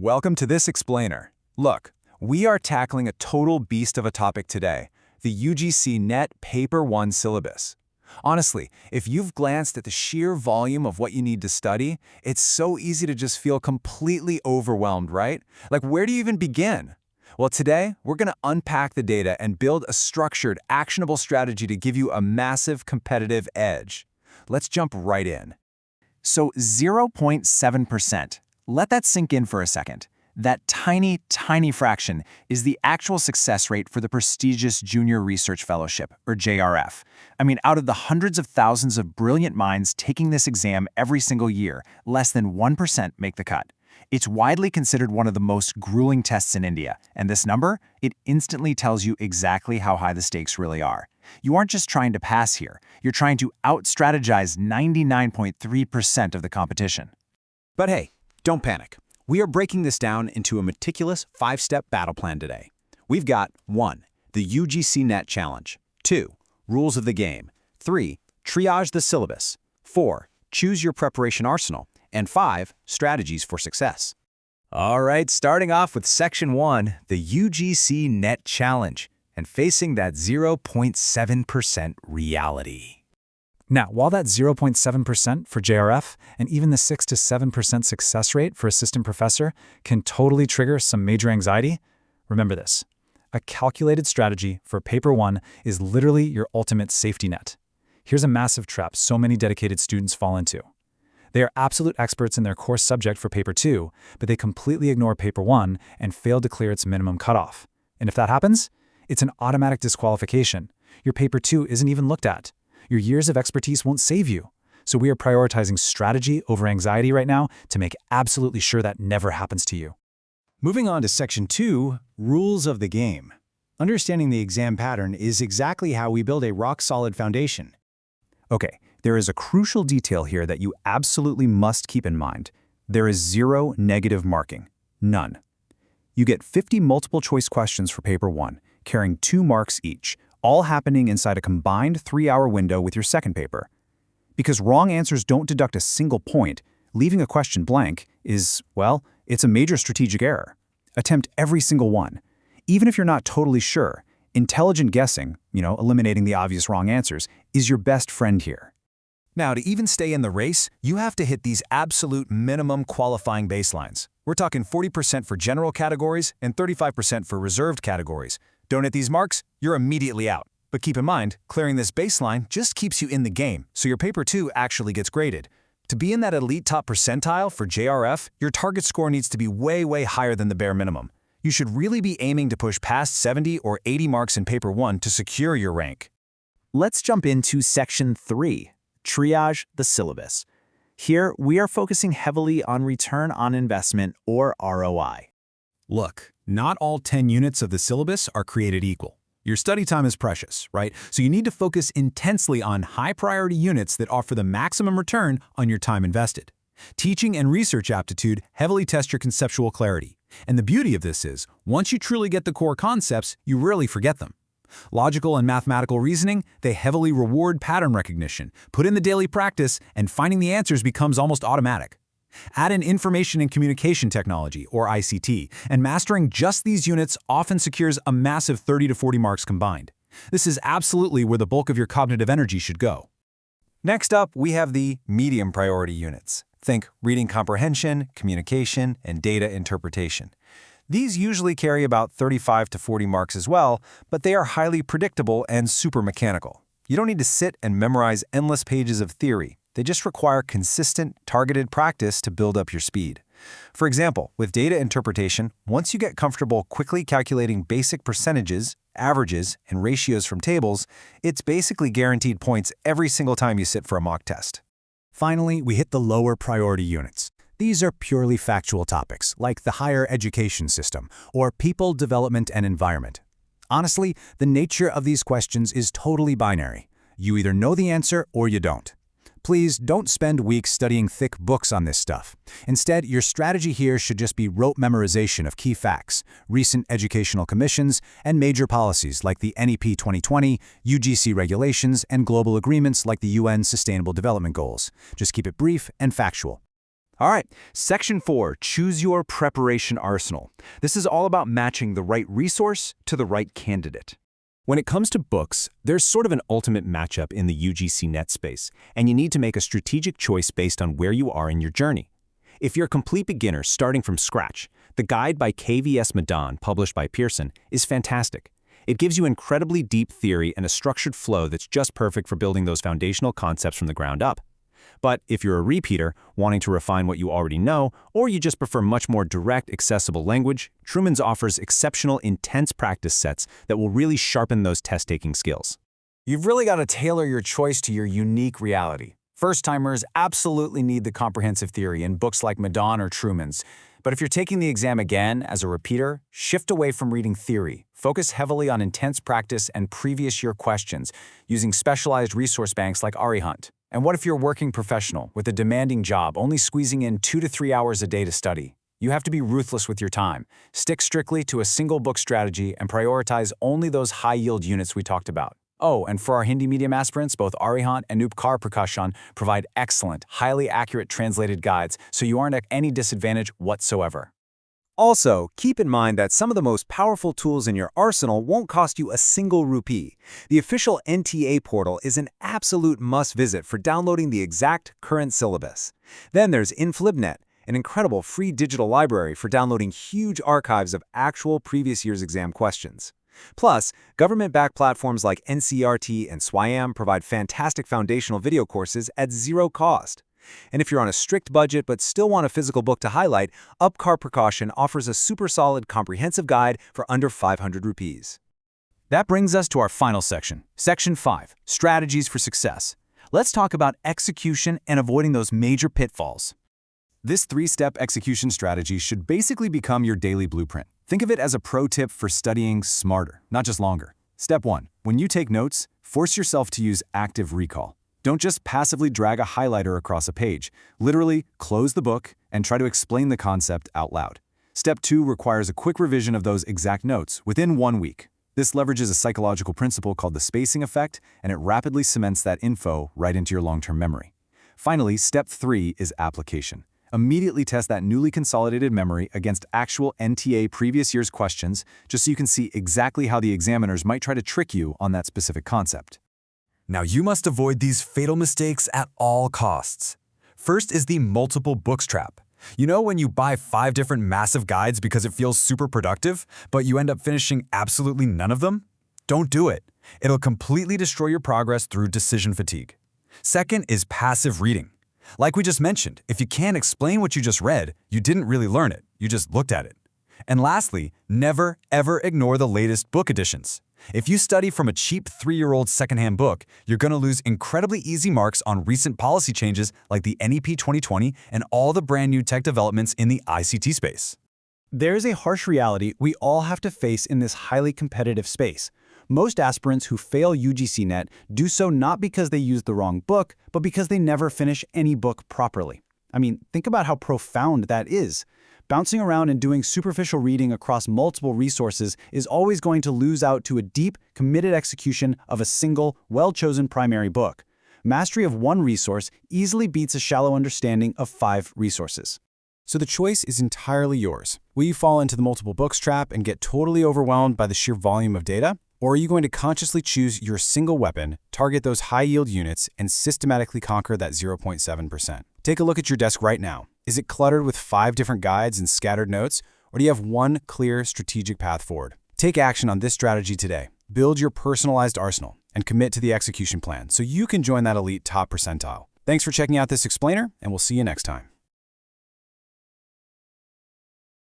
Welcome to this explainer. Look, we are tackling a total beast of a topic today, the UGC NET Paper 1 syllabus. Honestly, if you've glanced at the sheer volume of what you need to study, it's so easy to just feel completely overwhelmed, right? Like, where do you even begin? Well, today, we're going to unpack the data and build a structured, actionable strategy to give you a massive competitive edge. Let's jump right in. So 0.7%. Let that sink in for a second. That tiny, tiny fraction is the actual success rate for the prestigious Junior Research Fellowship, or JRF. I mean, out of the hundreds of thousands of brilliant minds taking this exam every single year, less than 1% make the cut. It's widely considered one of the most grueling tests in India, and this number, it instantly tells you exactly how high the stakes really are. You aren't just trying to pass here, you're trying to out-strategize 99.3% of the competition. But hey, don't panic. We are breaking this down into a meticulous 5-step battle plan today. We've got 1. The UGC NET Challenge. 2. Rules of the game. 3. Triage the syllabus. 4. Choose your preparation arsenal. And 5. Strategies for success. All right, starting off with Section 1, the UGC NET Challenge, and facing that 0.7% reality. Now, while that 0.7% for JRF and even the 6 to 7% success rate for assistant professor can totally trigger some major anxiety, remember this. A calculated strategy for Paper 1 is literally your ultimate safety net. Here's a massive trap so many dedicated students fall into. They are absolute experts in their course subject for Paper 2, but they completely ignore Paper 1 and fail to clear its minimum cutoff. And if that happens, it's an automatic disqualification. Your Paper 2 isn't even looked at. Your years of expertise won't save you. So we are prioritizing strategy over anxiety right now to make absolutely sure that never happens to you. Moving on to Section 2, Rules of the Game. Understanding the exam pattern is exactly how we build a rock-solid foundation. Okay, there is a crucial detail here that you absolutely must keep in mind. There is 0 negative marking. None. You get 50 multiple-choice questions for Paper 1, carrying 2 marks each, all happening inside a combined 3-hour window with your second paper. Because wrong answers don't deduct a single point, leaving a question blank is, well, it's a major strategic error. Attempt every single one. Even if you're not totally sure, intelligent guessing, eliminating the obvious wrong answers, is your best friend here. Now, to even stay in the race, you have to hit these absolute minimum qualifying baselines. We're talking 40% for general categories and 35% for reserved categories. Don't hit these marks, you're immediately out. But keep in mind, clearing this baseline just keeps you in the game, so your Paper 2 actually gets graded. To be in that elite top percentile for JRF, your target score needs to be way, way higher than the bare minimum. You should really be aiming to push past 70 or 80 marks in Paper 1 to secure your rank. Let's jump into Section 3, Triage the syllabus. Here, we are focusing heavily on return on investment, or ROI. Look, not all 10 units of the syllabus are created equal. Your study time is precious, right? So you need to focus intensely on high-priority units that offer the maximum return on your time invested. Teaching and research aptitude heavily test your conceptual clarity. And the beauty of this is, once you truly get the core concepts, you rarely forget them. Logical and mathematical reasoning, they heavily reward pattern recognition. Put in the daily practice, and finding the answers becomes almost automatic. Add in information and communication technology, or ICT, and mastering just these units often secures a massive 30 to 40 marks combined. This is absolutely where the bulk of your cognitive energy should go. Next up, we have the medium priority units. Think reading comprehension, communication, and data interpretation. These usually carry about 35 to 40 marks as well, but they are highly predictable and super mechanical. You don't need to sit and memorize endless pages of theory. They just require consistent, targeted practice to build up your speed. For example, with data interpretation, once you get comfortable quickly calculating basic percentages, averages, and ratios from tables, it's basically guaranteed points every single time you sit for a mock test. Finally, we hit the lower priority units. These are purely factual topics, like the higher education system, or people, development, and environment. Honestly, the nature of these questions is totally binary. You either know the answer or you don't. Please don't spend weeks studying thick books on this stuff. Instead, your strategy here should just be rote memorization of key facts, recent educational commissions, and major policies like the NEP 2020, UGC regulations, and global agreements like the UN Sustainable Development Goals. Just keep it brief and factual. All right, Section 4, choose your preparation arsenal. This is all about matching the right resource to the right candidate. When it comes to books, there's sort of an ultimate matchup in the UGC NET space, and you need to make a strategic choice based on where you are in your journey. If you're a complete beginner starting from scratch, the guide by KVS Madan, published by Pearson, is fantastic. It gives you incredibly deep theory and a structured flow that's just perfect for building those foundational concepts from the ground up. But if you're a repeater, wanting to refine what you already know, or you just prefer much more direct, accessible language, Truman's offers exceptional, intense practice sets that will really sharpen those test-taking skills. You've really got to tailor your choice to your unique reality. First-timers absolutely need the comprehensive theory in books like Madan or Truman's. But if you're taking the exam again as a repeater, shift away from reading theory. Focus heavily on intense practice and previous year questions, using specialized resource banks like Arihunt. And what if you're a working professional with a demanding job, only squeezing in 2 to 3 hours a day to study? You have to be ruthless with your time. Stick strictly to a single book strategy and prioritize only those high-yield units we talked about. Oh, and for our Hindi medium aspirants, both Arihunt and Upkar Prakashan provide excellent, highly accurate translated guides, so you aren't at any disadvantage whatsoever. Also, keep in mind that some of the most powerful tools in your arsenal won't cost you a single rupee. The official NTA portal is an absolute must-visit for downloading the exact current syllabus. Then there's InflibNet, an incredible free digital library for downloading huge archives of actual previous year's exam questions. Plus, government-backed platforms like NCRT and SWIAM provide fantastic foundational video courses at zero cost. And if you're on a strict budget but still want a physical book to highlight, Upkar Prakashan offers a super solid comprehensive guide for under 500 rupees. That brings us to our final section, Section 5, Strategies for Success. Let's talk about execution and avoiding those major pitfalls. This 3-step execution strategy should basically become your daily blueprint. Think of it as a pro tip for studying smarter, not just longer. Step 1. When you take notes, force yourself to use active recall. Don't just passively drag a highlighter across a page. Literally, close the book and try to explain the concept out loud. Step 2 requires a quick revision of those exact notes within 1 week. This leverages a psychological principle called the spacing effect, and it rapidly cements that info right into your long-term memory. Finally, Step 3 is application. Immediately test that newly consolidated memory against actual NTA previous year's questions, just so you can see exactly how the examiners might try to trick you on that specific concept. Now you must avoid these fatal mistakes at all costs. First is the multiple books trap. You know when you buy 5 different massive guides because it feels super productive, but you end up finishing absolutely none of them? Don't do it. It'll completely destroy your progress through decision fatigue. Second is passive reading. Like we just mentioned, if you can't explain what you just read, you didn't really learn it, you just looked at it. And lastly, never ever ignore the latest book editions. If you study from a cheap 3-year-old secondhand book, you're going to lose incredibly easy marks on recent policy changes like the NEP 2020 and all the brand new tech developments in the ICT space. There's a harsh reality we all have to face in this highly competitive space. Most aspirants who fail UGC NET do so not because they used the wrong book, but because they never finish any book properly. I mean, think about how profound that is. Bouncing around and doing superficial reading across multiple resources is always going to lose out to a deep, committed execution of a single, well-chosen primary book. Mastery of one resource easily beats a shallow understanding of 5 resources. So the choice is entirely yours. Will you fall into the multiple books trap and get totally overwhelmed by the sheer volume of data? Or are you going to consciously choose your single weapon, target those high-yield units, and systematically conquer that 0.7%? Take a look at your desk right now. Is it cluttered with 5 different guides and scattered notes, or do you have one clear strategic path forward? Take action on this strategy today. Build your personalized arsenal and commit to the execution plan so you can join that elite top percentile. Thanks for checking out this explainer, and we'll see you next time.